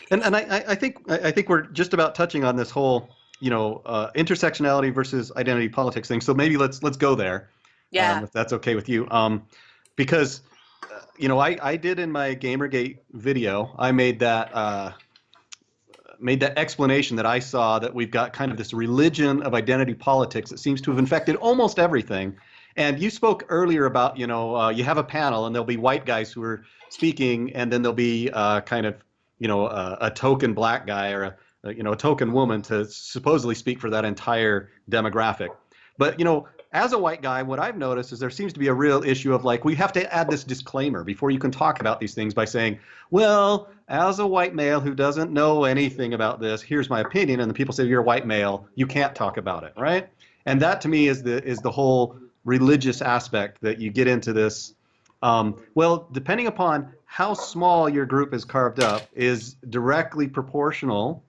And I think we're just about touching on this whole, intersectionality versus identity politics thing. So maybe let's go there, Yeah. if that's okay with you. Because I did in my Gamergate video, I made that explanation that I saw that we've got kind of this religion of identity politics that seems to have infected almost everything. And you spoke earlier about, you have a panel and there'll be white guys who are speaking, and then there'll be kind of, a token black guy or a token woman to supposedly speak for that entire demographic. But, as a white guy, what I've noticed is there seems to be a real issue of like, we have to add this disclaimer before you can talk about these things by saying, well, as a white male who doesn't know anything about this, here's my opinion. And the people say, you're a white male, you can't talk about it, right? And that to me is the whole religious aspect that you get into this. Well, depending upon how small your group is carved up is directly proportional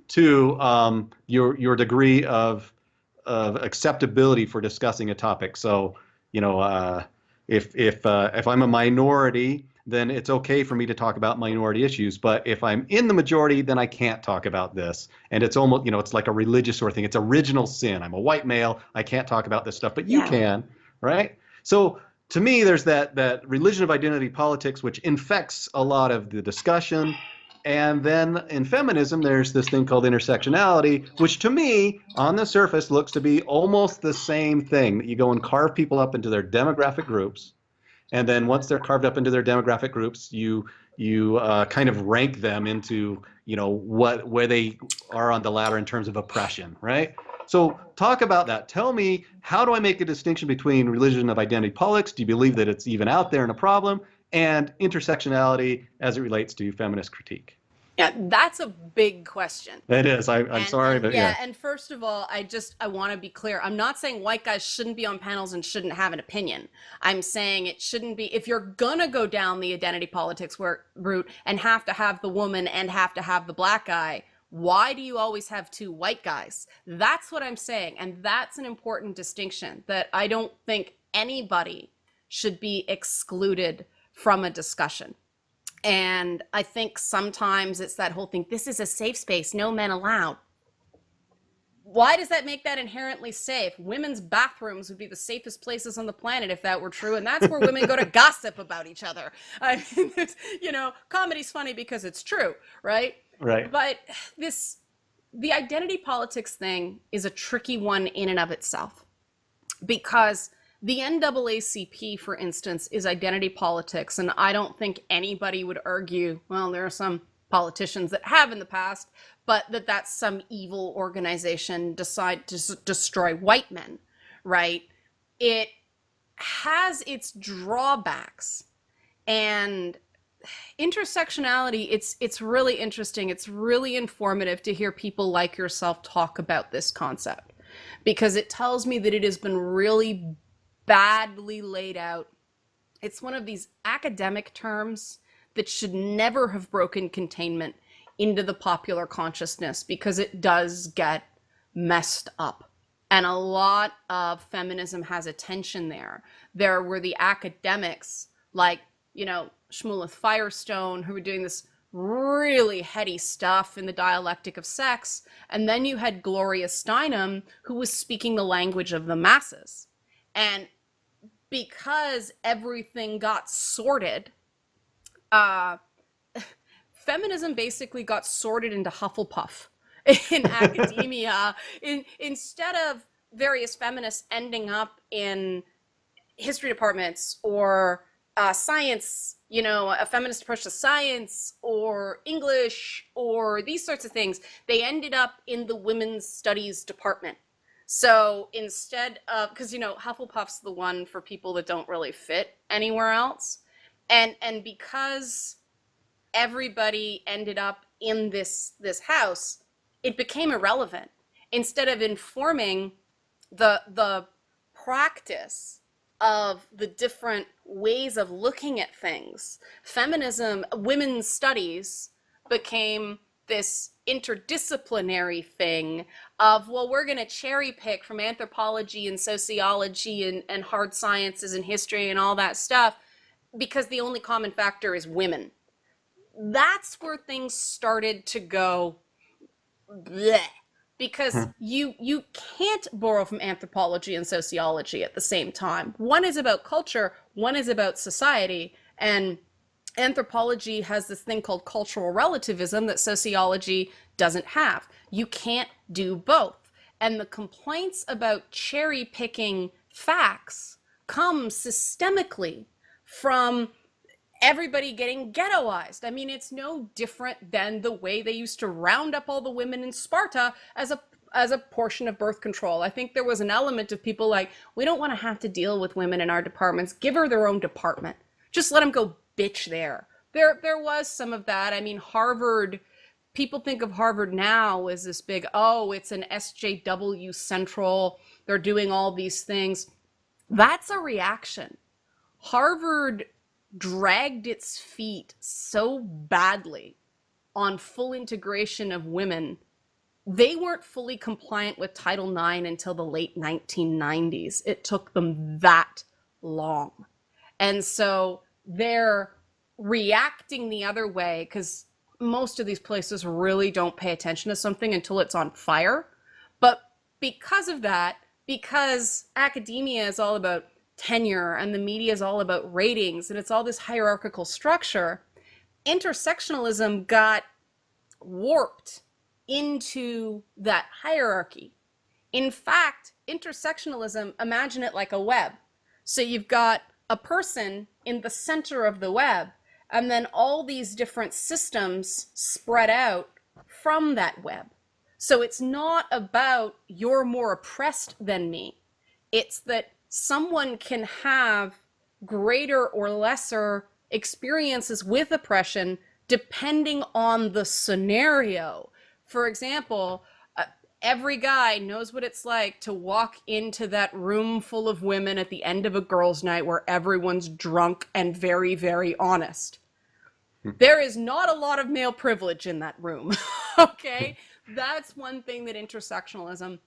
to your degree of acceptability for discussing a topic. So, if I'm a minority, then it's okay for me to talk about minority issues. But if I'm in the majority, then I can't talk about this. And it's almost, it's like a religious sort of thing. It's original sin. I'm a white male. I can't talk about this stuff, but you can, right? So to me, there's that religion of identity politics, which infects a lot of the discussion. And then in feminism, there's this thing called intersectionality, which to me, on the surface, looks to be almost the same thing. That you go and carve people up into their demographic groups. And then once they're carved up into their demographic groups, you kind of rank them into, where they are on the ladder in terms of oppression, right? So talk about that. Tell me, how do I make a distinction between religion of identity politics? Do you believe that it's even out there and a problem? And intersectionality as it relates to feminist critique? Yeah, that's a big question. It is. I'm sorry, but yeah. And first of all, I want to be clear. I'm not saying white guys shouldn't be on panels and shouldn't have an opinion. I'm saying it shouldn't be, if you're gonna go down the identity politics route and have to have the woman and have to have the black guy, why do you always have two white guys? That's what I'm saying. And that's an important distinction that I don't think anybody should be excluded from a discussion. And I think sometimes it's that whole thing, this is a safe space, no men allowed. Why does that make that inherently safe? Women's bathrooms would be the safest places on the planet if that were true. And that's where women go to gossip about each other. I mean, comedy's funny because it's true, right? Right. But the identity politics thing is a tricky one in and of itself, because the NAACP, for instance, is identity politics. And I don't think anybody would argue, well, there are some politicians that have in the past, but that's some evil organization decide to destroy white men, right? It has its drawbacks. And intersectionality, it's really interesting. It's really informative to hear people like yourself talk about this concept, because it tells me that it has been really badly laid out. It's one of these academic terms that should never have broken containment into the popular consciousness, because it does get messed up. And a lot of feminism has a tension there. There were the academics like, Shmuleth Firestone, who were doing this really heady stuff in the dialectic of sex. And then you had Gloria Steinem, who was speaking the language of the masses. And because everything got sorted, feminism basically got sorted into Hufflepuff in academia. Instead of various feminists ending up in history departments or science, a feminist approach to science or English or these sorts of things, they ended up in the women's studies department. So instead of, because Hufflepuff's the one for people that don't really fit anywhere else, and because everybody ended up in this house, it became irrelevant. Instead of informing the practice of the different ways of looking at things, feminism, women's studies became this interdisciplinary thing of, well, we're going to cherry pick from anthropology and sociology and hard sciences and history and all that stuff because the only common factor is women. That's where things started to go bleh, because you can't borrow from anthropology and sociology at the same time. One is about culture, one is about society, and anthropology has this thing called cultural relativism that sociology doesn't have. You can't do both. And the complaints about cherry picking facts come systemically from everybody getting ghettoized. I mean, it's no different than the way they used to round up all the women in Sparta as a portion of birth control. I think there was an element of people like, we don't want to have to deal with women in our departments. Give her their own department. Just let them go bitch there. There was some of that. I mean, Harvard, people think of Harvard now as this big, oh, it's an SJW central. They're doing all these things. That's a reaction. Harvard dragged its feet so badly on full integration of women. They weren't fully compliant with Title IX until the late 1990s. It took them that long. And so they're reacting the other way because most of these places really don't pay attention to something until it's on fire. But because of that, because academia is all about tenure and the media is all about ratings and it's all this hierarchical structure, intersectionalism got warped into that hierarchy. In fact, intersectionalism, imagine it like a web. So you've got a person in the center of the web, and then all these different systems spread out from that web. So it's not about you're more oppressed than me. It's that someone can have greater or lesser experiences with oppression depending on the scenario. For example, every guy knows what it's like to walk into that room full of women at the end of a girls' night where everyone's drunk and very, very honest. There is not a lot of male privilege in that room, okay? That's one thing that intersectionalism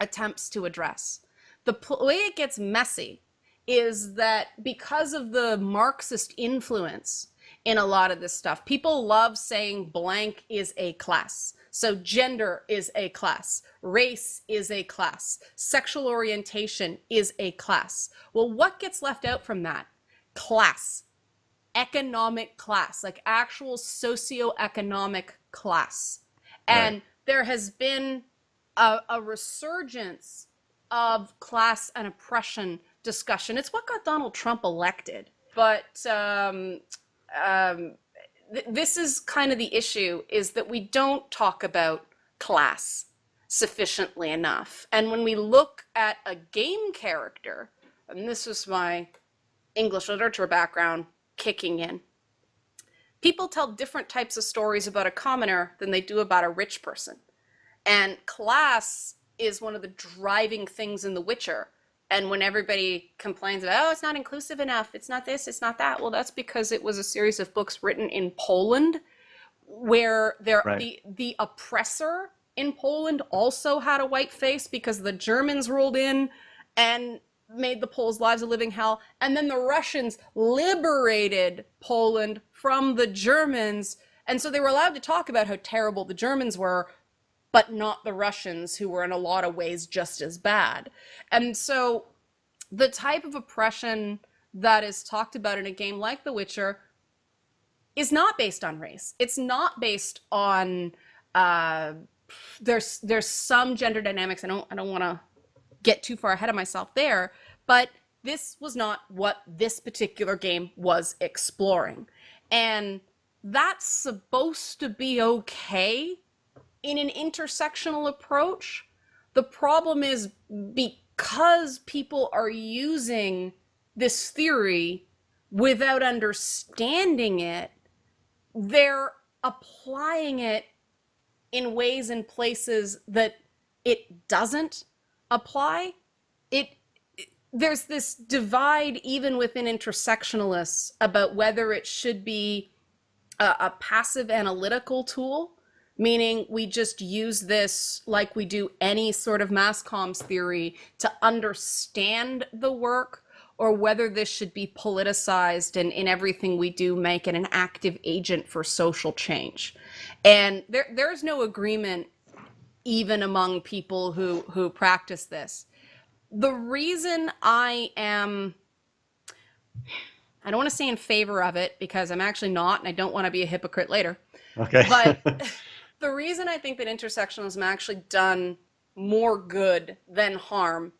attempts to address. The way it gets messy is that because of the Marxist influence in a lot of this stuff, people love saying blank is a class. So gender is a class, race is a class, sexual orientation is a class. Well, what gets left out from that? Class, economic class, like actual socioeconomic class. And there has been a resurgence of class and oppression discussion. It's what got Donald Trump elected. But this is kind of the issue, is that we don't talk about class sufficiently enough. And when we look at a game character, and this was my English literature background kicking in, people tell different types of stories about a commoner than they do about a rich person. And class is one of the driving things in The Witcher. And when everybody complains about, oh, it's not inclusive enough, it's not this, it's not that, well, that's because it was a series of books written in Poland where the oppressor in Poland also had a white face because the Germans rolled in and made the Poles' lives a living hell. And then the Russians liberated Poland from the Germans. And so they were allowed to talk about how terrible the Germans were, but not the Russians, who were in a lot of ways just as bad. And so the type of oppression that is talked about in a game like The Witcher is not based on race. It's not based on, there's some gender dynamics. I don't want to get too far ahead of myself there, but this was not what this particular game was exploring. And that's supposed to be okay in an intersectional approach. The problem is, because people are using this theory without understanding it, they're applying it in ways and places that it doesn't apply. There's this divide even within intersectionalists about whether it should be a passive analytical tool meaning we just use this like we do any sort of mass comms theory to understand the work, or whether this should be politicized and in everything we do make it an active agent for social change. And there's no agreement even among people who practice this. The reason I don't want to say in favor of it, because I'm actually not, and I don't want to be a hypocrite later. Okay. But the reason I think that intersectionalism actually done more good than harm,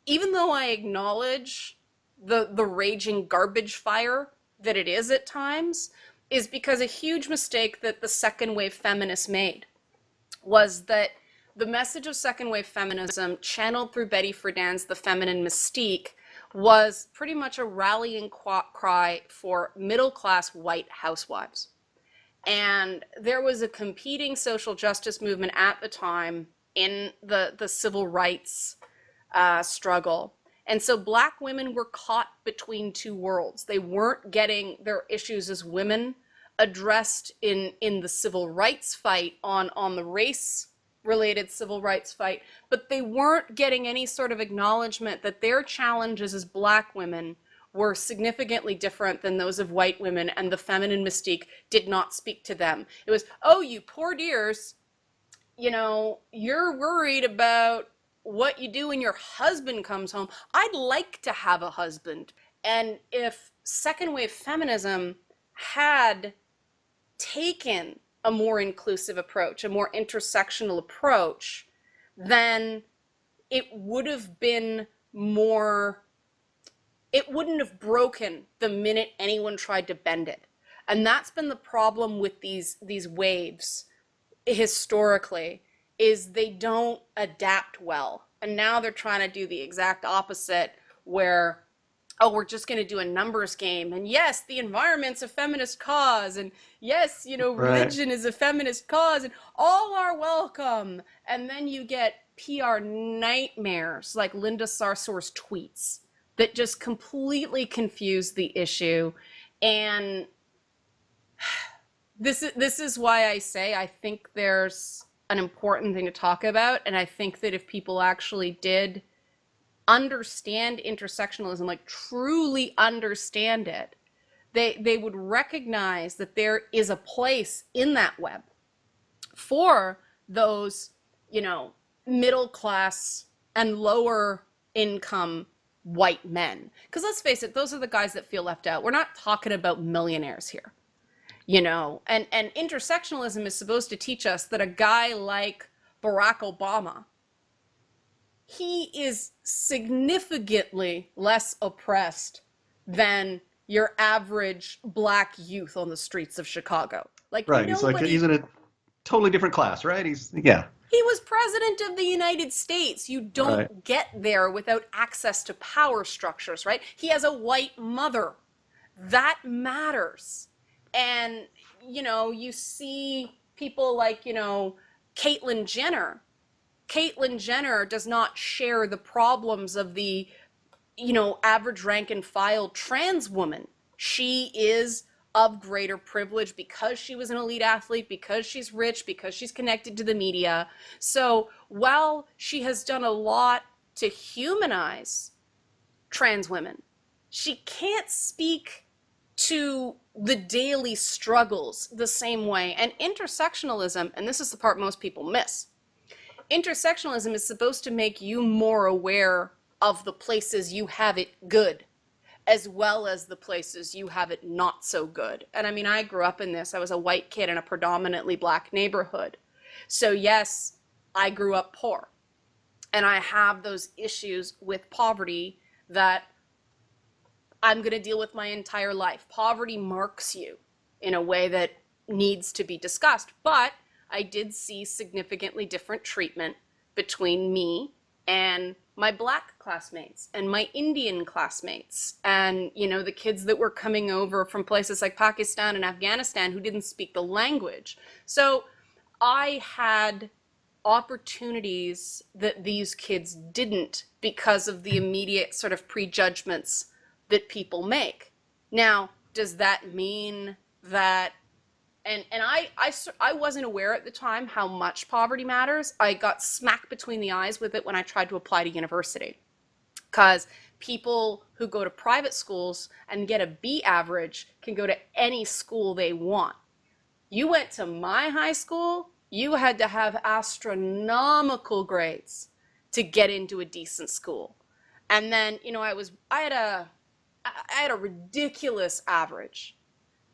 even though I acknowledge the raging garbage fire that it is at times, is because a huge mistake that the second wave feminists made was that the message of second wave feminism, channeled through Betty Friedan's The Feminine Mystique, was pretty much a rallying cry for middle-class white housewives. And there was a competing social justice movement at the time in the civil rights struggle. And so Black women were caught between two worlds. They weren't getting their issues as women addressed in the civil rights fight, on the race-related civil rights fight, but they weren't getting any sort of acknowledgement that their challenges as Black women were significantly different than those of white women, and the feminine mystique did not speak to them. It was, oh, you poor dears, you know, you're worried about what you do when your husband comes home. I'd like to have a husband. And if second wave feminism had taken a more inclusive approach, a more intersectional approach, then it would have been more, it wouldn't have broken the minute anyone tried to bend it. And that's been the problem with these waves historically, is they don't adapt well. And now they're trying to do the exact opposite, where, oh, we're just going to do a numbers game. And yes, the environment's a feminist cause. And yes, you know, religion is a feminist cause, and all are welcome. And then you get PR nightmares like Linda Sarsour's tweets that just completely confuse the issue. And this is why I say I think there's an important thing to talk about. And I think that if people actually did understand intersectionalism, like truly understand it, they would recognize that there is a place in that web for those, you know, middle class and lower income white men. Because let's face it, those are the guys that feel left out. We're not talking about millionaires here, you know, and intersectionalism is supposed to teach us that a guy like Barack Obama, he is significantly less oppressed than your average Black youth on the streets of Chicago. Like, right, he's in a totally different class, right? He was president of the United States. You don't get there without access to power structures, right? He has a white mother. That matters. And, you know, you see people like, you know, Caitlyn Jenner. Caitlyn Jenner does not share the problems of the, you know, average rank and file trans woman. She is of greater privilege because she was an elite athlete, because she's rich, because she's connected to the media. So while she has done a lot to humanize trans women, she can't speak to the daily struggles the same way. And intersectionalism, and this is the part most people miss, intersectionalism is supposed to make you more aware of the places you have it good, as well as the places you have it not so good. And I mean, I grew up in this. I was a white kid in a predominantly Black neighborhood. So yes, I grew up poor. And I have those issues with poverty that I'm going to deal with my entire life. Poverty marks you in a way that needs to be discussed. But I did see significantly different treatment between me and my Black classmates and my Indian classmates, and, you know, the kids that were coming over from places like Pakistan and Afghanistan who didn't speak the language. So I had opportunities that these kids didn't because of the immediate sort of prejudgments that people make. Now, does that mean that I wasn't aware at the time how much poverty matters. I got smacked between the eyes with it when I tried to apply to university, because people who go to private schools and get a B average can go to any school they want. You went to my high school, you had to have astronomical grades to get into a decent school. And then, you know, I had a ridiculous average,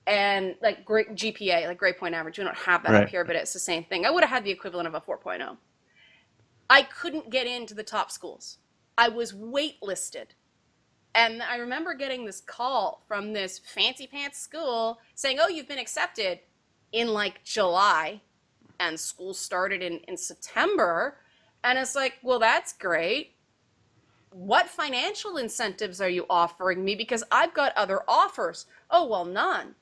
and like great GPA, like grade point average. We don't have that up here, but it's the same thing. I would have had the equivalent of a 4.0. I couldn't get into the top schools. I was waitlisted. And I remember getting this call from this fancy pants school saying, oh, you've been accepted, in like July, and school started in September. And it's like, well, that's great. What financial incentives are you offering me? Because I've got other offers. Oh, well, none.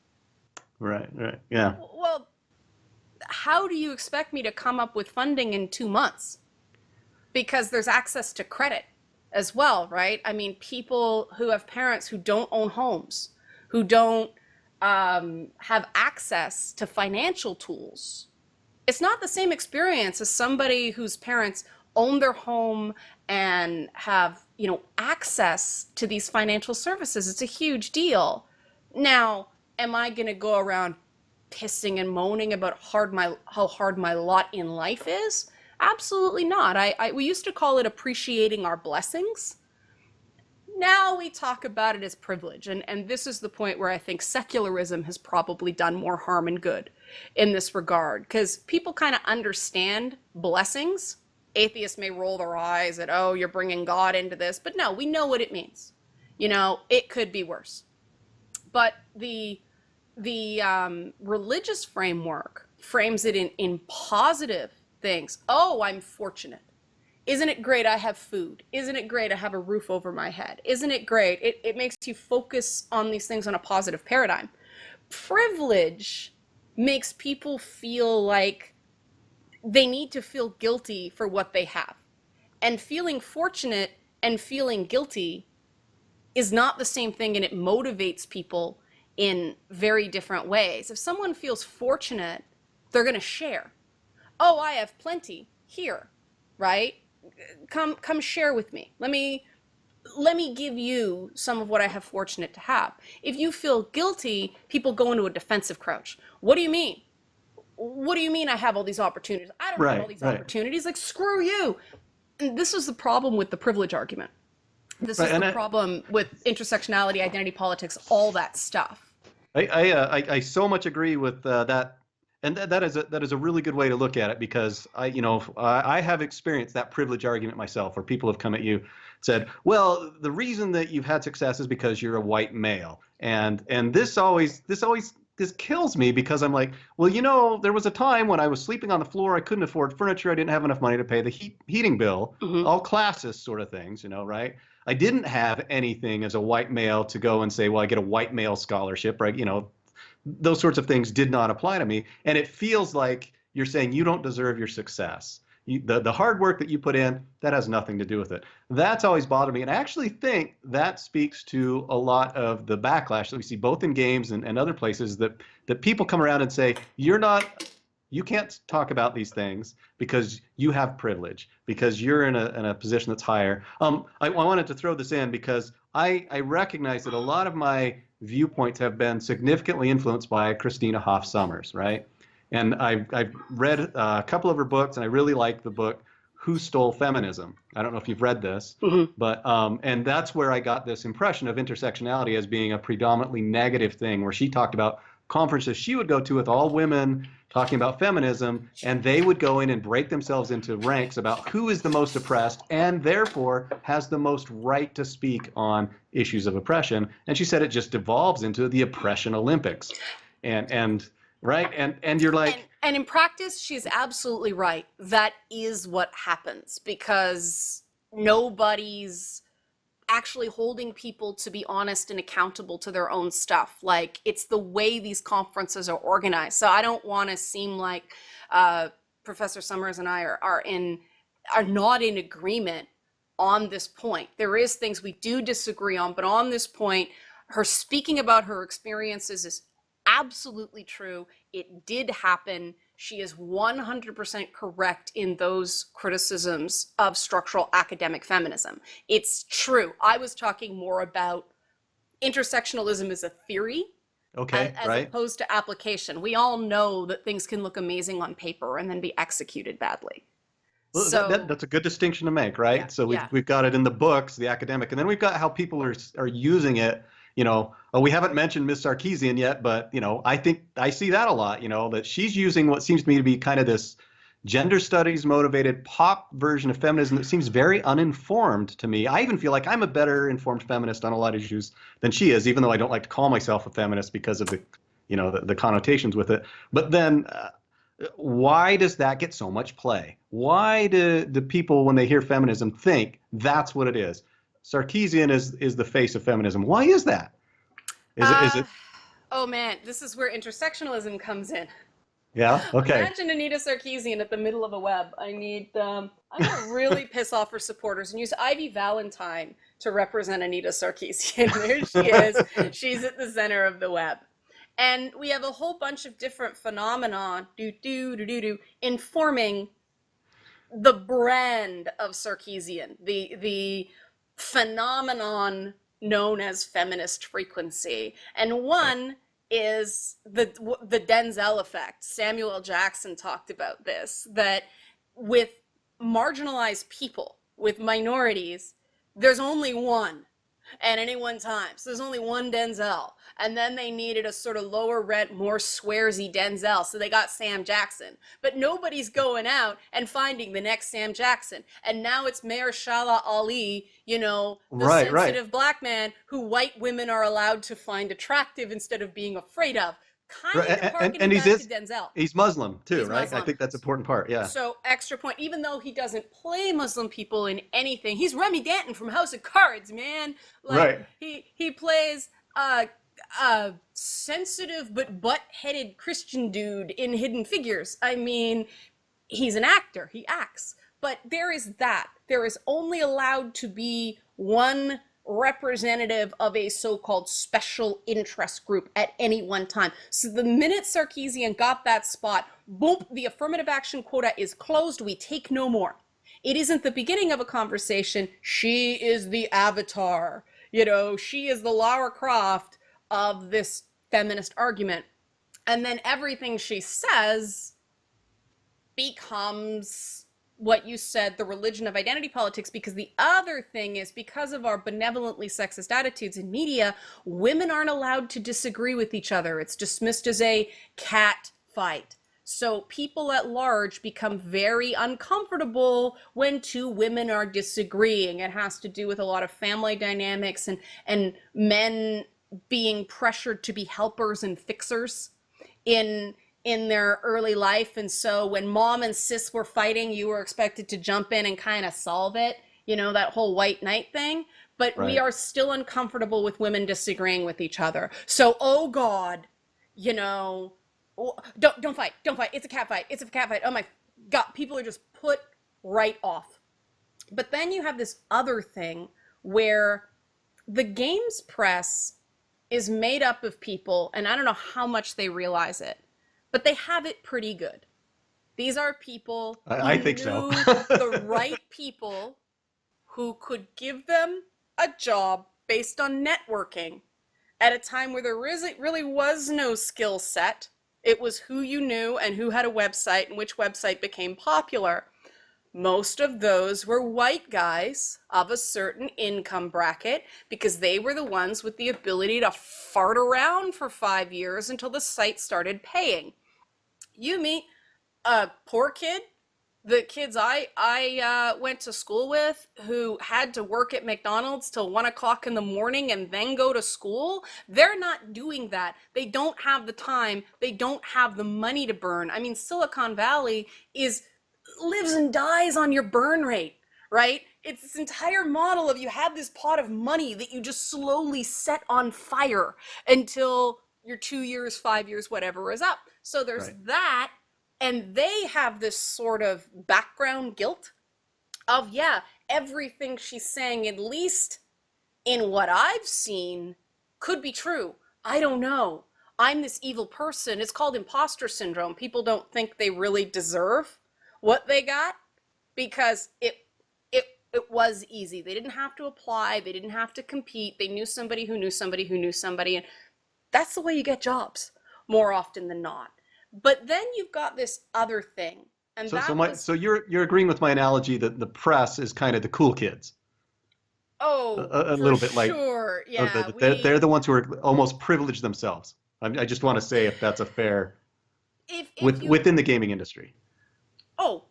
Right, yeah. Well, how do you expect me to come up with funding in 2 months? Because there's access to credit as well, right? I mean, people who have parents who don't own homes, who don't have access to financial tools. It's not the same experience as somebody whose parents own their home and have, you know, access to these financial services. It's a huge deal. Now, am I going to go around pissing and moaning about how hard my lot in life is? Absolutely not. We used to call it appreciating our blessings. Now we talk about it as privilege. And this is the point where I think secularism has probably done more harm than good in this regard, because people kind of understand blessings. Atheists may roll their eyes at, oh, you're bringing God into this, but no, we know what it means. You know, it could be worse. But the religious framework frames it in positive things. Oh, I'm fortunate. Isn't it great I have food? Isn't it great I have a roof over my head? Isn't it great? It makes you focus on these things on a positive paradigm. Privilege makes people feel like they need to feel guilty for what they have. And feeling fortunate and feeling guilty is not the same thing, and it motivates people in very different ways. If someone feels fortunate, they're going to share. Oh, I have plenty here, right? Come share with me. Let me give you some of what I have fortunate to have. If you feel guilty, people go into a defensive crouch. What do you mean? What do you mean I have all these opportunities? I don't have all these opportunities. Like, screw you. And this is the problem with the privilege argument. This is the problem with intersectionality, identity politics, all that stuff. I so much agree with that. And that is a really good way to look at it, because I have experienced that privilege argument myself, where people have come at you, said, well, the reason that you've had success is because you're a white male, and this kills me, because I'm like, well, there was a time when I was sleeping on the floor, I couldn't afford furniture, I didn't have enough money to pay the heating bill, all classes sort of things, right? I didn't have anything as a white male to go and say, well, I get a white male scholarship, right? Those sorts of things did not apply to me. And it feels like you're saying you don't deserve your success. The hard work that you put in, that has nothing to do with it. That's always bothered me. And I actually think that speaks to a lot of the backlash that we see both in games and other places, that people come around and say, you can't talk about these things because you have privilege, because you're in a position that's higher. I wanted to throw this in because I recognize that a lot of my viewpoints have been significantly influenced by Christina Hoff Sommers, right? And I've read a couple of her books, and I really like the book Who Stole Feminism? I don't know if you've read this, but and that's where I got this impression of intersectionality as being a predominantly negative thing, where she talked about conferences she would go to with all women talking about feminism, and they would go in and break themselves into ranks about who is the most oppressed and therefore has the most right to speak on issues of oppression. And she said it just devolves into the oppression Olympics. And right? And you're like... And in practice, she's absolutely right. That is what happens, because nobody's actually holding people to be honest and accountable to their own stuff. Like, it's the way these conferences are organized. So I don't want to seem like Professor Sommers and I are not in agreement on this point. There is things we do disagree on, but on this point, her speaking about her experiences is absolutely true. it did happen. She is 100% correct in those criticisms of structural academic feminism. It's true. I was talking more about intersectionalism as a theory, Okay, as right. opposed to application. We all know that things can look amazing on paper and then be executed badly. Well, So that's a good distinction to make, yeah, right? So yeah. we've got it in the books, the academic, and then we've got how people are using it. We haven't mentioned Miss Sarkeesian yet, but I think I see that a lot. That she's using what seems to me to be kind of this gender studies motivated pop version of feminism that seems very uninformed to me. I even feel like I'm a better informed feminist on a lot of issues than she is, even though I don't like to call myself a feminist because of the connotations with it. But then why does that get so much play? Why do people, when they hear feminism, think that's what it is? Sarkeesian is the face of feminism. Why is that? Is Uh, it? oh man, this is where intersectionalism comes in. Yeah. Okay. Imagine Anita Sarkeesian at the middle of a web. I'm gonna really piss off her supporters and use Ivy Valentine to represent Anita Sarkeesian. There she is. She's at the center of the web. And we have a whole bunch of different phenomena informing the brand of Sarkeesian, the phenomenon known as feminist frequency. And one is the Denzel effect. Samuel L. Jackson talked about this, that with marginalized people, with minorities, there's only one at any one time. So there's only one Denzel. And then they needed a sort of lower rent, more squaresy Denzel. So they got Sam Jackson. But nobody's going out and finding the next Sam Jackson. And now it's Mahershala Ali, the Right. sensitive black man who white women are allowed to find attractive instead of being afraid of. Kind Right. of harkening And back to Denzel. he's Muslim too, He's right? I Muslim. think that's an important part. Yeah. So extra point, even though he doesn't play Muslim people in anything, he's Remy Danton from House of Cards, man. Right. He plays sensitive but butt-headed Christian dude in Hidden Figures. I mean, he's an actor. He acts. But there is that. There is only allowed to be one representative of a so-called special interest group at any one time. So the minute Sarkeesian got that spot, boom, the affirmative action quota is closed. We take no more. It isn't the beginning of a conversation. She is the avatar. She is the Lara Croft of this feminist argument. And then everything she says becomes what you said, the religion of identity politics, because the other thing is, because of our benevolently sexist attitudes in media, women aren't allowed to disagree with each other. It's dismissed as a cat fight. So people at large become very uncomfortable when two women are disagreeing. It has to do with a lot of family dynamics and men being pressured to be helpers and fixers in their early life. And so when mom and sis were fighting, you were expected to jump in and kind of solve it, that whole white knight thing. But Right. We are still uncomfortable with women disagreeing with each other. So, oh God, don't fight. It's a cat fight. Oh my God, people are just put right off. But then you have this other thing where the games press is made up of people, and I don't know how much they realize it, but they have it pretty good. These are people who I think so. knew the right people who could give them a job based on networking at a time where there really was no skill set. It was who you knew and who had a website and which website became popular. Most of those were white guys of a certain income bracket because they were the ones with the ability to fart around for 5 years until the site started paying. You meet a poor kid, the kids I went to school with who had to work at McDonald's till 1 o'clock in the morning and then go to school, they're not doing that. They don't have the time. They don't have the money to burn. I mean, Silicon Valley lives and dies on your burn rate, right? It's this entire model of you have this pot of money that you just slowly set on fire until your 2 years, 5 years, whatever is up. So there's Right. that. And they have this sort of background guilt of, yeah, everything she's saying, at least in what I've seen, could be true. I don't know. I'm this evil person. It's called imposter syndrome. People don't think they really deserve what they got because it was easy. They didn't have to apply. They didn't have to compete. They knew somebody who knew somebody who knew somebody. And that's the way you get jobs more often than not. But then you've got this other thing. And So you're agreeing with my analogy that the press is kind of the cool kids. A for little bit like, sure. Yeah. they're the ones who are almost privileged themselves. I just want to say if that's a fair, within the gaming industry. Oh,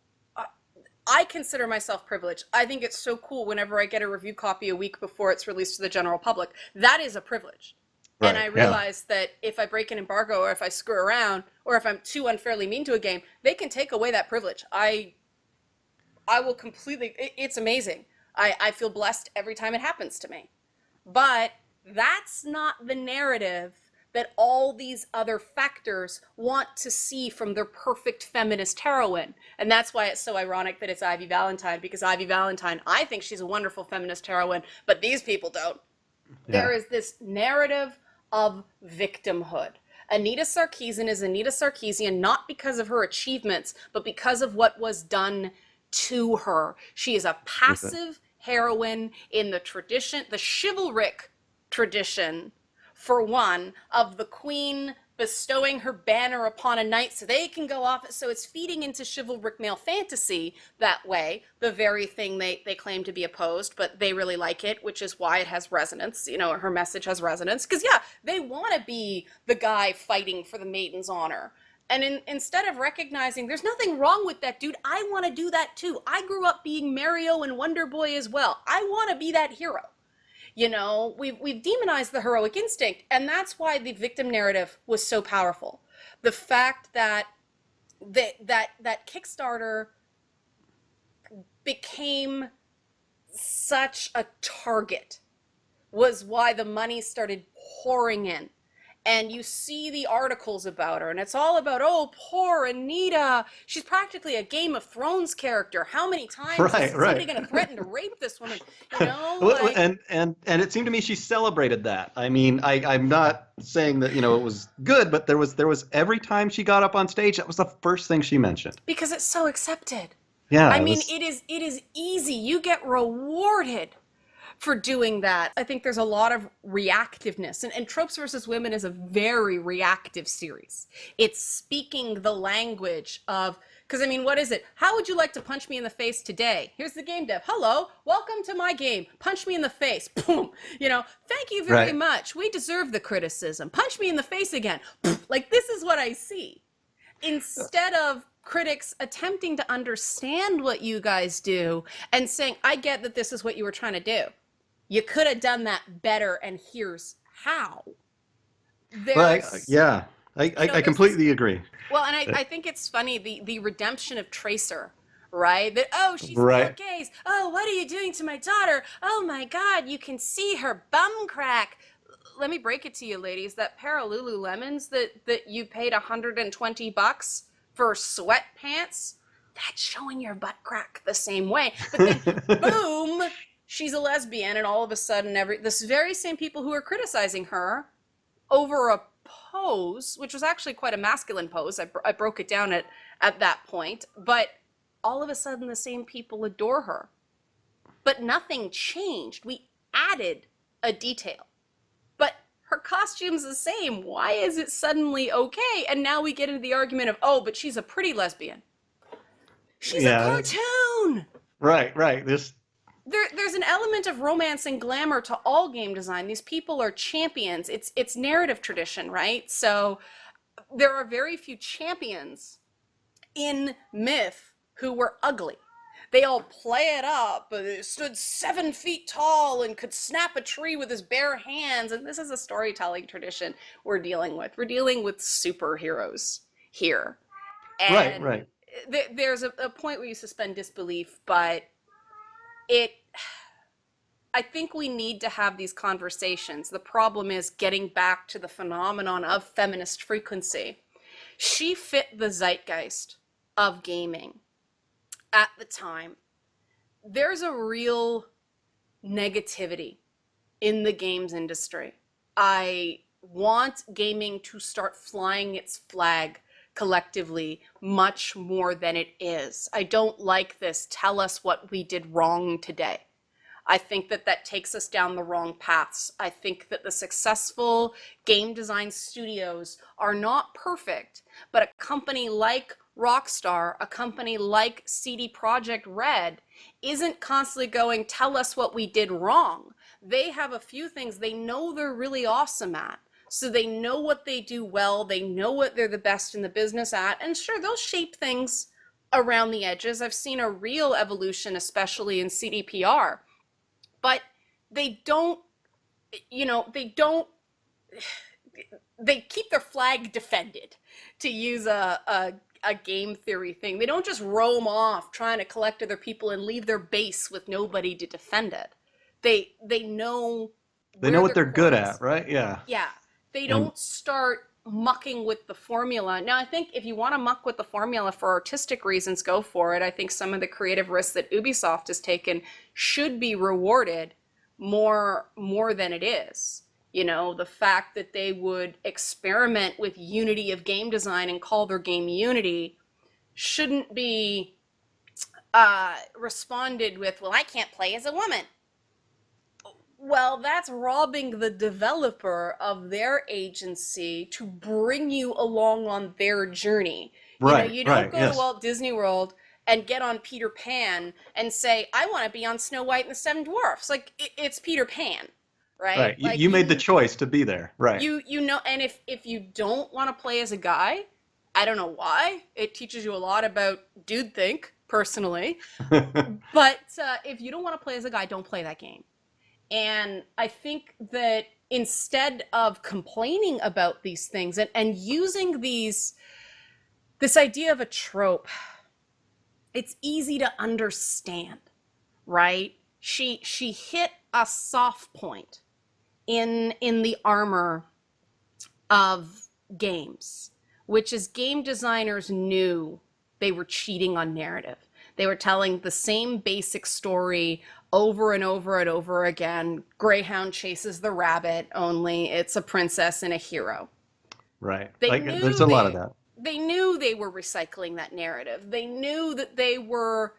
I consider myself privileged. I think it's so cool whenever I get a review copy a week before it's released to the general public. That is a privilege. Right, and I realize that if I break an embargo or if I screw around or if I'm too unfairly mean to a game, they can take away that privilege. I will completely, it's amazing. I feel blessed every time it happens to me. But that's not the narrative that all these other factors want to see from their perfect feminist heroine. And that's why it's so ironic that it's Ivy Valentine, because Ivy Valentine, I think she's a wonderful feminist heroine, but these people don't. Yeah. There is this narrative of victimhood. Anita Sarkeesian is Anita Sarkeesian not because of her achievements, but because of what was done to her. She is a passive heroine in the tradition, the chivalric tradition, for one, of the queen bestowing her banner upon a knight so they can go off. So it's feeding into chivalric male fantasy that way, the very thing they claim to be opposed, but they really like it, which is why it has resonance. You know, her message has resonance. Because, yeah, they want to be the guy fighting for the maiden's honor. And instead of recognizing there's nothing wrong with that, dude, I want to do that too. I grew up being Mario and Wonder Boy as well. I want to be that hero. You know, we've demonized the heroic instinct, and that's why the victim narrative was so powerful. The fact that that Kickstarter became such a target was why the money started pouring in. And you see the articles about her, and it's all about, oh, poor Anita. She's practically a Game of Thrones character. How many times is somebody going to threaten to rape this woman? You know, like... and it seemed to me she celebrated that. I mean, I'm not saying that, you know, it was good, but there was every time she got up on stage, that was the first thing she mentioned. Because it's so accepted. Yeah. I mean, it is easy. You get rewarded for doing that. I think there's a lot of reactiveness, and Tropes versus Women is a very reactive series. It's speaking the language of, because I mean, what is it? How would you like to punch me in the face today? Here's the game dev. Hello, welcome to my game. Punch me in the face. Boom. You know, thank you very much. We deserve the criticism. Punch me in the face again. Like, this is what I see. Instead of critics attempting to understand what you guys do and saying, I get that this is what you were trying to do. You could have done that better, and here's how. I completely agree. Well, and I think it's funny, the redemption of Tracer, right? That, oh, she's not gays. Oh, what are you doing to my daughter? Oh my God, you can see her bum crack. Let me break it to you, ladies. That pair of Lululemons that you paid $120 for sweatpants, that's showing your butt crack the same way. But then, boom, she's a lesbian, and all of a sudden, this very same people who are criticizing her over a pose, which was actually quite a masculine pose. I broke it down at that point, but all of a sudden, the same people adore her. But nothing changed. We added a detail. But her costume's the same. Why is it suddenly okay? And now we get into the argument of, oh, but she's a pretty lesbian. She's a cartoon. Right. There's an element of romance and glamour to all game design. These people are champions. It's narrative tradition, right? So there are very few champions in myth who were ugly. They all play it up. Stood 7 feet tall and could snap a tree with his bare hands. And this is a storytelling tradition we're dealing with. We're dealing with superheroes here. And right. There's a point where you suspend disbelief, but I think we need to have these conversations. The problem is getting back to the phenomenon of feminist frequency. She fit the zeitgeist of gaming at the time. There's a real negativity in the games industry. I want gaming to start flying its flag collectively much more than it is. I don't like this. Tell us what we did wrong today. I think that that takes us down the wrong paths. I think that the successful game design studios are not perfect, but a company like Rockstar, a company like CD Projekt Red, isn't constantly going, tell us what we did wrong. They have a few things they know they're really awesome at. So they know what they do well, they know what they're the best in the business at, and sure, they'll shape things around the edges. I've seen a real evolution, especially in CDPR, but they don't, they keep their flag defended, to use a game theory thing. They don't just roam off trying to collect other people and leave their base with nobody to defend it. They know what they're good at, right? Yeah. Yeah. They don't start mucking with the formula. Now, I think if you want to muck with the formula for artistic reasons, go for it. I think some of the creative risks that Ubisoft has taken should be rewarded more than it is. You know, the fact that they would experiment with unity of game design and call their game Unity shouldn't be responded with, well, I can't play as a woman. Well, that's robbing the developer of their agency to bring you along on their journey. Right, you don't go yes. to Walt Disney World and get on Peter Pan and say, I want to be on Snow White and the Seven Dwarfs. Like, it's Peter Pan, right? Right. Like, you made the choice to be there, right? You know, and if you don't want to play as a guy, I don't know why. It teaches you a lot about dude think, personally. But if you don't want to play as a guy, don't play that game. And I think that instead of complaining about these things and using this idea of a trope, it's easy to understand, right? She hit a soft point in the armor of games, which is game designers knew they were cheating on narrative. They were telling the same basic story over and over and over again. Greyhound chases the rabbit, only it's a princess and a hero. Right. There's a lot of that. They knew they were recycling that narrative. They knew that they were,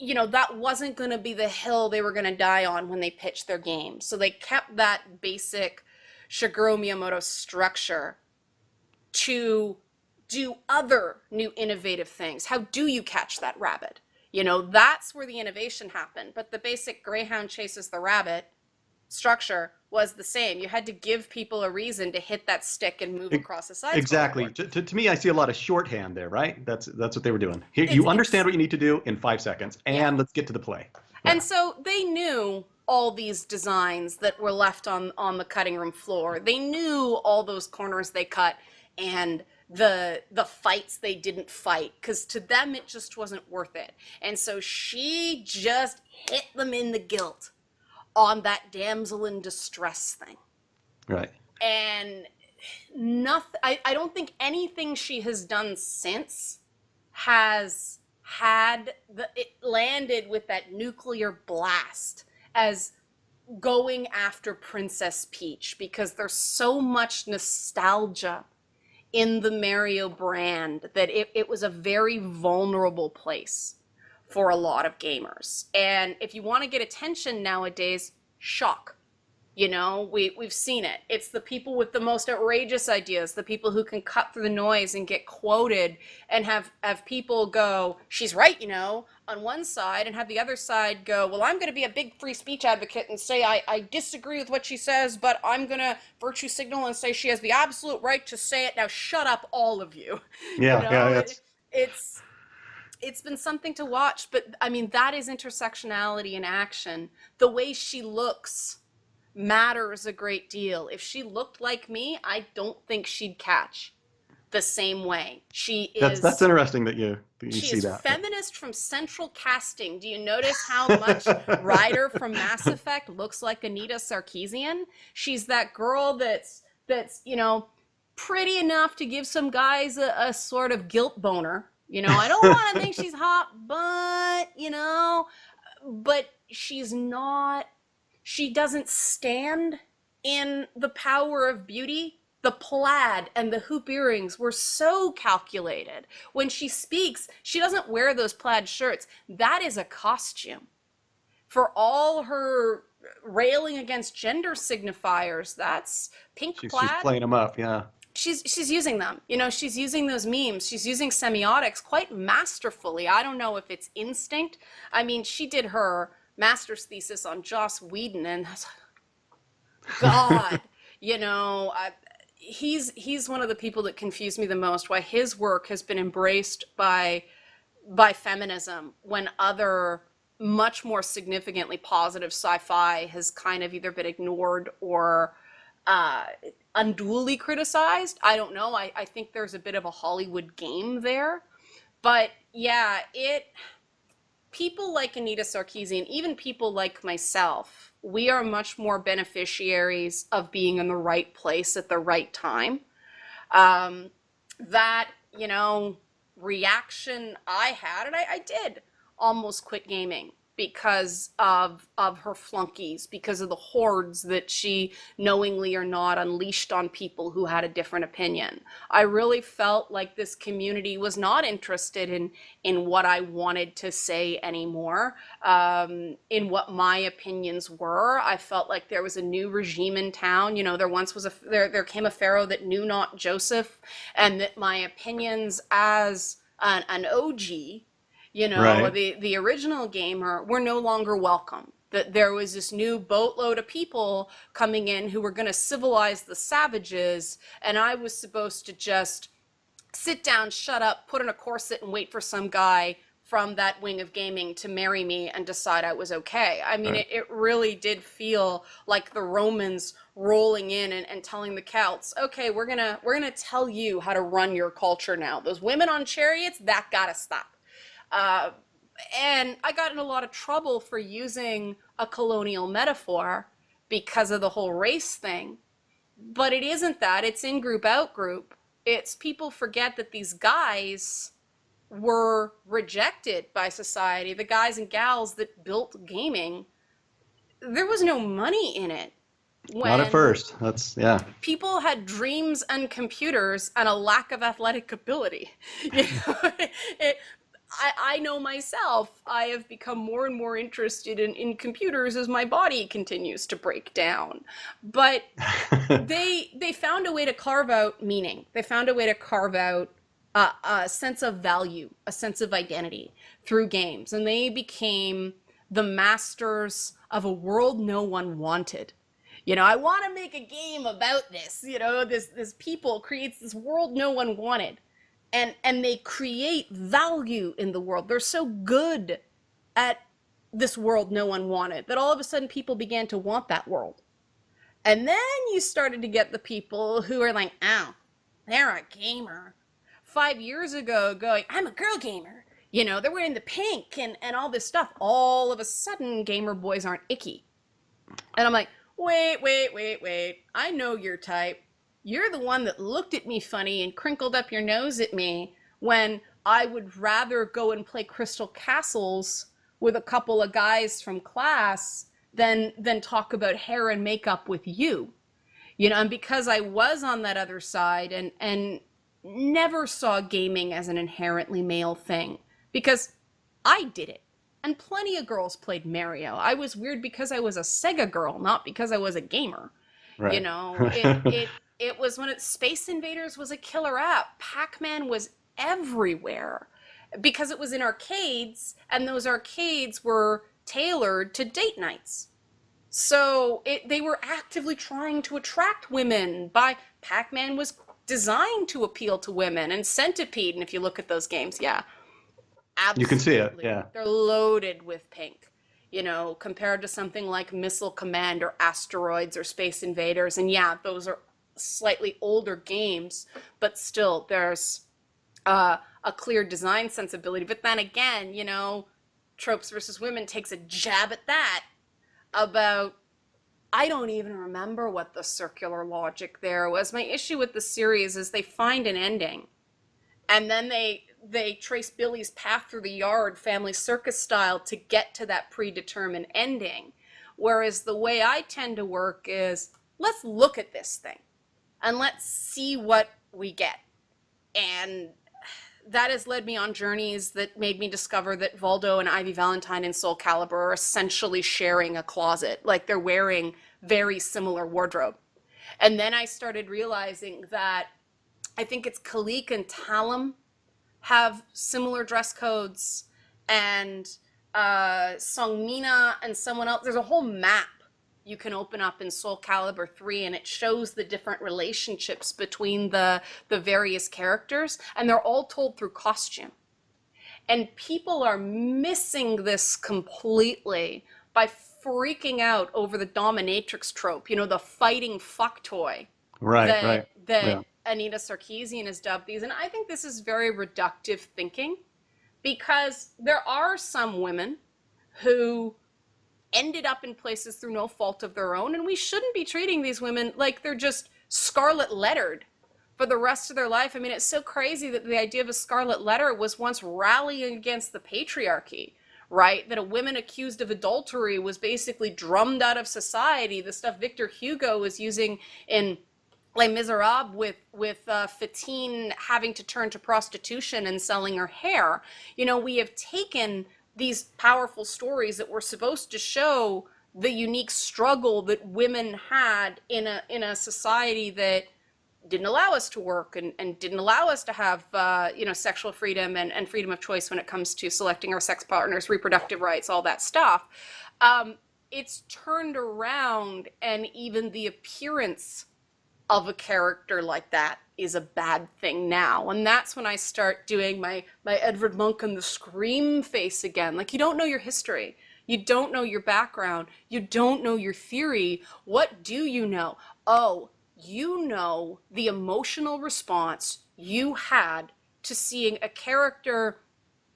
that wasn't going to be the hill they were going to die on when they pitched their game. So they kept that basic Shigeru Miyamoto structure to do other new innovative things. How do you catch that rabbit? That's where the innovation happened. But the basic Greyhound chases the rabbit structure was the same. You had to give people a reason to hit that stick and move across the side. Exactly. To me, I see a lot of shorthand there, right? That's what they were doing. Here, you understand what you need to do in 5 seconds, and let's get to the play. Yeah. And so they knew all these designs that were left on the cutting room floor. They knew all those corners they cut and the fights they didn't fight, because to them it just wasn't worth it. And so she just hit them in the guilt on that damsel in distress thing. Right. And nothing, I don't think anything she has done since has had it landed with that nuclear blast as going after Princess Peach, because there's so much nostalgia in the Mario brand that it was a very vulnerable place for a lot of gamers. And if you want to get attention nowadays, shock. We've seen it. It's the people with the most outrageous ideas, the people who can cut through the noise and get quoted and have people go, she's right, on one side, and have the other side go, well, I'm going to be a big free speech advocate and say I disagree with what she says, but I'm going to virtue signal and say she has the absolute right to say it. Now shut up, all of you. Yeah, It's been something to watch, but I mean, that is intersectionality in action. The way she looks matters a great deal. If she looked like me, I don't think she'd catch the same way. She is. That's interesting that you see that. She is feminist from central casting. Do you notice how much Ryder from Mass Effect looks like Anita Sarkeesian? She's that girl that's pretty enough to give some guys a sort of guilt boner. I don't want to think she's hot, but she's not. She doesn't stand in The Power of Beauty, the plaid and the hoop earrings were so calculated. When she speaks, she doesn't wear those plaid shirts. That is a costume. For all her railing against gender signifiers, that's pink plaid. She's playing them up, yeah. She's using them. You know, she's using those memes. She's using semiotics quite masterfully. I don't know if it's instinct. I mean, she did her master's thesis on Joss Whedon, and God, you know, he's one of the people that confuse me the most. Why his work has been embraced by feminism when other much more significantly positive sci-fi has kind of either been ignored or unduly criticized. I don't know. I think there's a bit of a Hollywood game there. But yeah, people like Anita Sarkeesian, even people like myself, we are much more beneficiaries of being in the right place at the right time. That, you know, reaction I had, and I did almost quit gaming because of her flunkies, because of the hordes that she knowingly or not unleashed on people who had a different opinion. I really felt like this community was not interested in what I wanted to say anymore, in what my opinions were. I felt like there was a new regime in town. You know, there once was there came a pharaoh that knew not Joseph, and that my opinions as an OG, you know, Right. the original gamer, were no longer welcome. That there was this new boatload of people coming in who were going to civilize the savages, and I was supposed to just sit down, shut up, put on a corset, and wait for some guy from that wing of gaming to marry me and decide I was okay. I mean, Right. it really did feel like the Romans rolling in and telling the Celts, okay, we're gonna tell you how to run your culture now. Those women on chariots, that gotta stop. And I got in a lot of trouble for using a colonial metaphor because of the whole race thing. But it isn't that. It's in group, out group. It's people forget that these guys were rejected by society. The guys and gals that built gaming, there was no money in it. Not at first. That's, yeah. People had dreams and computers and a lack of athletic ability. You know, I know myself, I have become more and more interested in computers as my body continues to break down. But they found a way to carve out meaning. They found a way to carve out a sense of value, a sense of identity through games. And they became the masters of a world no one wanted. You know, I want to make a game about this. You know, this people creates this world no one wanted. And they create value in the world. They're so good at this world no one wanted that all of a sudden people began to want that world. And then you started to get the people who are like, oh, they're a gamer. 5 years ago going, I'm a girl gamer. You know, they're wearing the pink and all this stuff. All of a sudden, gamer boys aren't icky. And I'm like, wait. I know your type. You're the one that looked at me funny and crinkled up your nose at me when I would rather go and play Crystal Castles with a couple of guys from class than talk about hair and makeup with you. You know, and because I was on that other side and never saw gaming as an inherently male thing, because I did it. And plenty of girls played Mario. I was weird because I was a Sega girl, not because I was a gamer. Right. You know, it was when Space Invaders was a killer app. Pac-Man was everywhere because it was in arcades, and those arcades were tailored to date nights. So they were actively trying to attract women. Pac-Man was designed to appeal to women, and Centipede, and if you look at those games, yeah, absolutely. You can see it, yeah. They're loaded with pink. You know, compared to something like Missile Command or Asteroids or Space Invaders. And yeah, those are slightly older games, but still there's a clear design sensibility. But then again, you know, Tropes versus Women takes a jab at that about, I don't even remember what the circular logic there was. My issue with the series is they find an ending and then they trace Billy's path through the yard, family circus style, to get to that predetermined ending. Whereas the way I tend to work is, let's look at this thing and let's see what we get. And that has led me on journeys that made me discover that Valdo and Ivy Valentine in Soul Calibur are essentially sharing a closet. Like, they're wearing very similar wardrobe. And then I started realizing that I think it's Khalik and Talim have similar dress codes, and Songmina and someone else. There's a whole map you can open up in Soul Calibur 3, and it shows the different relationships between the various characters, and they're all told through costume. And people are missing this completely by freaking out over the dominatrix trope, you know, the fighting fuck toy. That yeah. Anita Sarkeesian has dubbed these. And I think this is very reductive thinking, because there are some women who ended up in places through no fault of their own, and we shouldn't be treating these women like they're just scarlet lettered for the rest of their life. I mean, it's so crazy that the idea of a scarlet letter was once rallying against the patriarchy, right? That a woman accused of adultery was basically drummed out of society. The stuff Victor Hugo was using in Les Miserables with Fantine having to turn to prostitution and selling her hair. You know, we have taken these powerful stories that were supposed to show the unique struggle that women had in a society that didn't allow us to work and didn't allow us to have you know, sexual freedom and freedom of choice when it comes to selecting our sex partners, reproductive rights, all that stuff. It's turned around, and even the appearance of a character like that is a bad thing now. And that's when I start doing my Edvard Munch and the Scream face again. Like, you don't know your history. You don't know your background. You don't know your theory. What do you know? Oh, you know the emotional response you had to seeing a character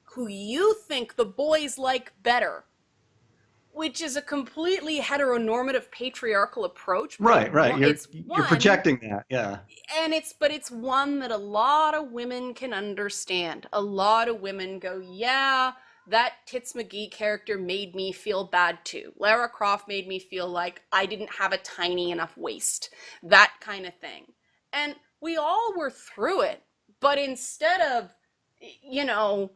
who you think the boys like better, which is a completely heteronormative patriarchal approach. Right. You're projecting that, yeah. And it's one that a lot of women can understand. A lot of women go, yeah, that Tits McGee character made me feel bad too. Lara Croft made me feel like I didn't have a tiny enough waist. That kind of thing. And we all were through it. But instead of, you know,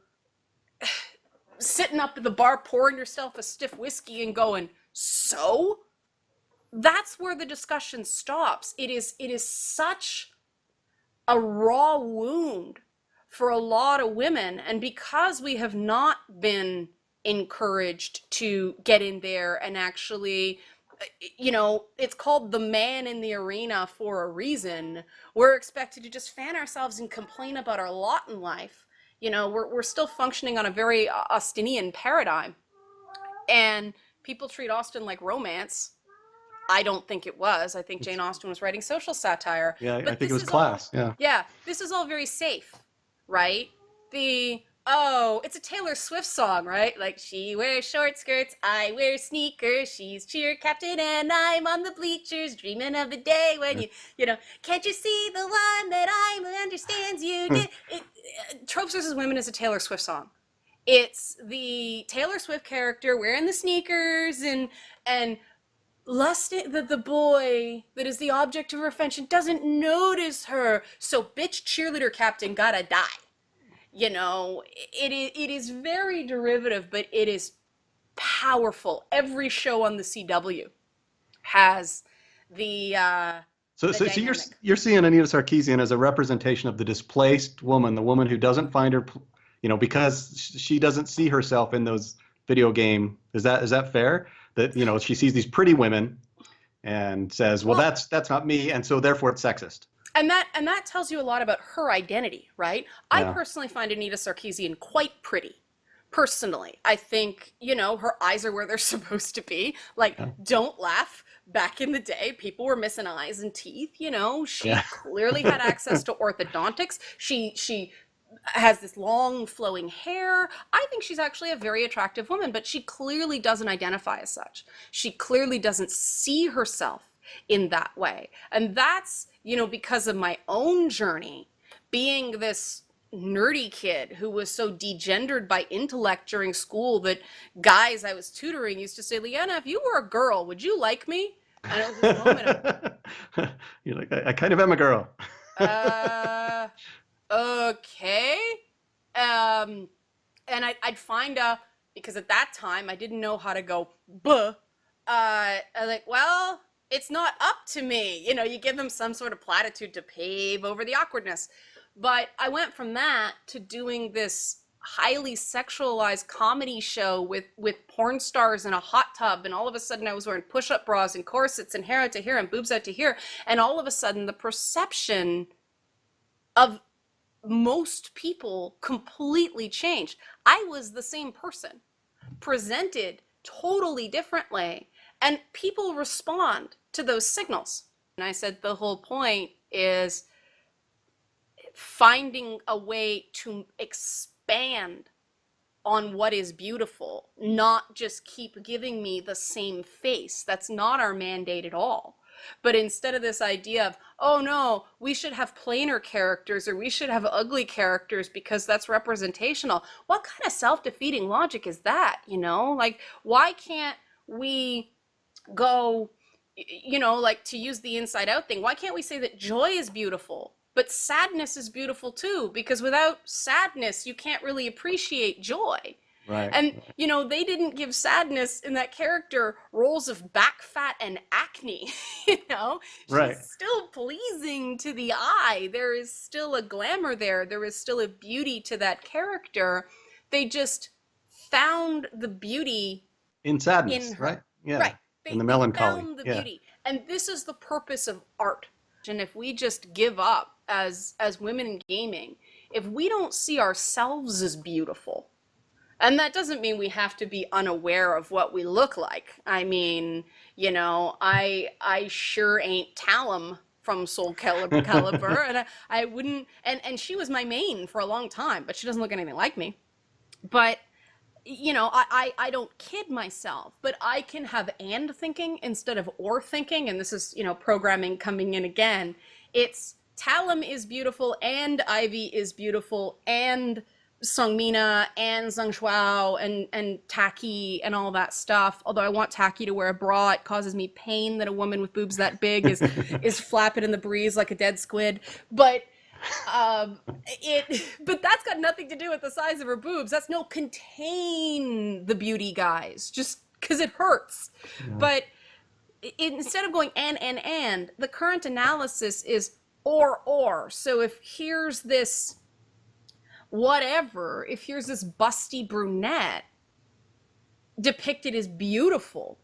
sitting up at the bar pouring yourself a stiff whiskey and going, so? That's where the discussion stops. It is such a raw wound for a lot of women, and because we have not been encouraged to get in there and actually, you know, it's called the man in the arena for a reason. We're expected to just fan ourselves and complain about our lot in life. You know, we're still functioning on a very Austinian paradigm, and people treat Austen like romance. I don't think it was. I think Jane Austen was writing social satire. Yeah, I think it was class. Yeah, this is all very safe, right? It's a Taylor Swift song, right? Like, she wears short skirts, I wear sneakers, she's cheer captain, and I'm on the bleachers dreaming of the day when you know, can't you see the one that I understands you? Tropes vs. Women is a Taylor Swift song. It's the Taylor Swift character wearing the sneakers and lusting the boy that is the object of her affection doesn't notice her, so bitch cheerleader captain gotta die. You know, it is very derivative, but it is powerful. Every show on the CW has the So you're seeing Anita Sarkeesian as a representation of the displaced woman, the woman who doesn't find her, you know, because she doesn't see herself in those video game. Is that fair? That, you know, she sees these pretty women and says, well, that's not me, and so therefore it's sexist. And that tells you a lot about her identity, right? Yeah. I personally find Anita Sarkeesian quite pretty. Personally, I think, you know, her eyes are where they're supposed to be. Like, don't laugh. Back in the day, people were missing eyes and teeth. You know, she clearly had access to orthodontics. She has this long flowing hair. I think she's actually a very attractive woman, but she clearly doesn't identify as such. She clearly doesn't see herself in that way. And that's, you know, because of my own journey, being this nerdy kid who was so degendered by intellect during school that guys I was tutoring used to say, Leanna, if you were a girl, would you like me? And it was this moment of, You're like, I kind of am a girl. okay. Um, and I'd find because at that time I didn't know how to go, buh. I was like, well, it's not up to me. You know, you give them some sort of platitude to pave over the awkwardness. But I went from that to doing this highly sexualized comedy show with porn stars in a hot tub, and all of a sudden I was wearing push-up bras and corsets and hair out to here and boobs out to here, and all of a sudden the perception of most people completely changed. I was the same person, presented totally differently, and people respond to those signals. And I said the whole point is finding a way to expand on what is beautiful, not just keep giving me the same face. That's not our mandate at all. But instead of this idea of, oh no, we should have plainer characters or we should have ugly characters because that's representational. What kind of self-defeating logic is that? You know, like, why can't we go, you know, like, to use the inside out thing, why can't we say that joy is beautiful, but sadness is beautiful too? Because without sadness, you can't really appreciate joy. Right. And, you know, they didn't give sadness in that character roles of back fat and acne, you know? Right. She's still pleasing to the eye. There is still a glamour there. There is still a beauty to that character. They just found the beauty in sadness, in her. right? Yeah. Right. In the melancholy. Found the beauty. And this is the purpose of art. And if we just give up as women in gaming, if we don't see ourselves as beautiful, and that doesn't mean we have to be unaware of what we look like. I mean, you know, I sure ain't Talum from Soul Calibur, and I wouldn't, and she was my main for a long time, but she doesn't look anything like me. But, you know, I don't kid myself, but I can have and thinking instead of or thinking, and this is, you know, programming coming in again. It's Talum is beautiful, and Ivy is beautiful, and Songmina and Zhang and Taki and all that stuff. Although I want Taki to wear a bra, it causes me pain that a woman with boobs that big is flapping in the breeze like a dead squid. But but that's got nothing to do with the size of her boobs. That's no contain the beauty, guys, just because it hurts. Yeah. But instead of going and, the current analysis is or. So if here's this whatever, if here's this busty brunette depicted as beautiful,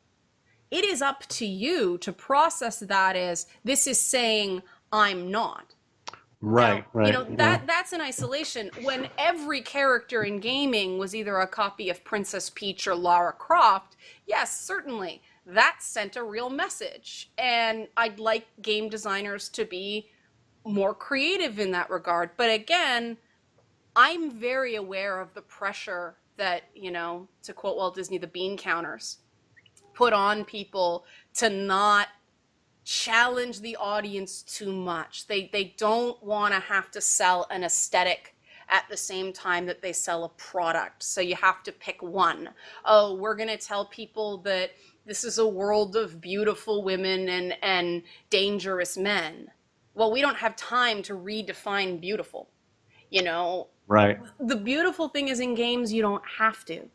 it is up to you to process that as, this is saying I'm not. Right, now, right. You know, that's in isolation. When every character in gaming was either a copy of Princess Peach or Lara Croft, yes, certainly, that sent a real message. And I'd like game designers to be more creative in that regard. But again, I'm very aware of the pressure that, you know, to quote Walt Disney, the bean counters put on people to not challenge the audience too much. They don't want to have to sell an aesthetic at the same time that they sell a product. So you have to pick one. Oh, we're going to tell people that this is a world of beautiful women and dangerous men. Well, we don't have time to redefine beautiful, you know. Right. The beautiful thing is in games, you don't have to.